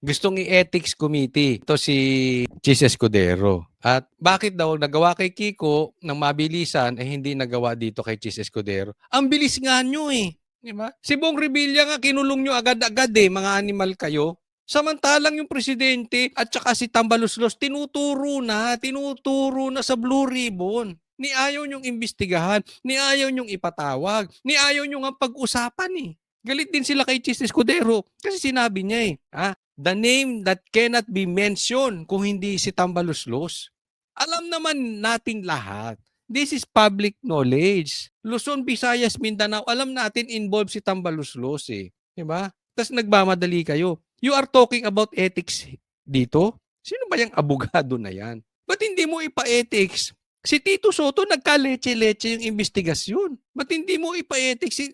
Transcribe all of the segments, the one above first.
Gustong i-ethics committee. Ito si Chis Escudero. At bakit daw nagawa kay Kiko ng mabilisan hindi nagawa dito kay Chis Escudero? Ang bilis nga nyo eh. Di ba? Si Bong Revilla nga kinulong nyo agad-agad mga animal kayo. Samantalang yung presidente at saka si Tambaluslos tinuturo na sa Blue Ribbon. Ni ayaw nyong imbestigahan, ni ayaw nyong ipatawag, ni ayaw nyong ang pag-usapan Galit din sila kay Chis Escudero kasi sinabi niya the name that cannot be mentioned kung hindi si Tambaluslos. Alam naman nating lahat. This is public knowledge. Luzon, Visayas, Mindanao, alam natin involved si Tambaluslos Diba? Tapos nagmamadali kayo. You are talking about ethics dito? Sino ba yung abogado na yan? Ba't hindi mo ipa-ethics? Si Tito Soto nagka-leche-leche yung investigasyon. Ba't hindi mo ipa-ethics si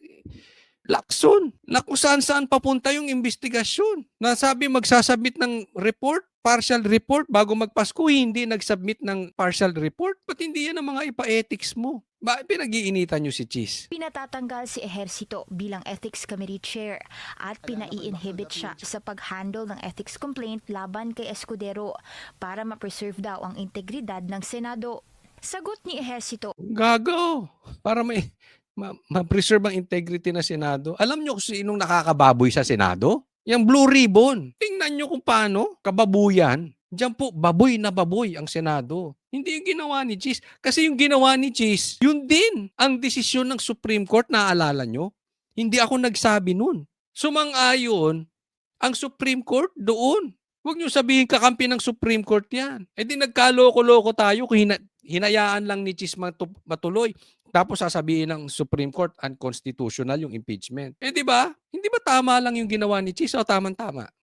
Lacson na kung saan-saan papunta yung investigasyon? Nasabi magsasubmit ng report, partial report, bago magpasko, hindi nagsubmit ng partial report. Ba't hindi yan ang mga ipa-ethics mo? Bakit pinag-iinitan nyo si Chis? Pinatatanggal si Ejercito bilang Ethics Committee Chair at pinai-inhibit siya sa pag-handle ng ethics complaint laban kay Escudero para ma-preserve daw ang integridad ng Senado. Sagot ni Ejercito, Gago! Para ma-preserve ang integrity ng Senado. Alam nyo kung sinong nakakababoy sa Senado? Yung Blue Ribbon. Tingnan nyo kung paano, kababuyan. Diyan po, baboy na baboy ang Senado. Hindi yung ginawa ni Chis. Kasi yung ginawa ni Chis, yun din ang desisyon ng Supreme Court, naaalala nyo? Hindi ako nagsabi nun. Sumang-ayon ang Supreme Court doon. Huwag nyo sabihin kakampi ng Supreme Court yan. Di nagkaloko-loko tayo kung hinayaan lang ni Chis matuloy. Tapos sasabihin ng Supreme Court unconstitutional yung impeachment. Di ba? Hindi ba tama lang yung ginawa ni Chis o tamang-tama?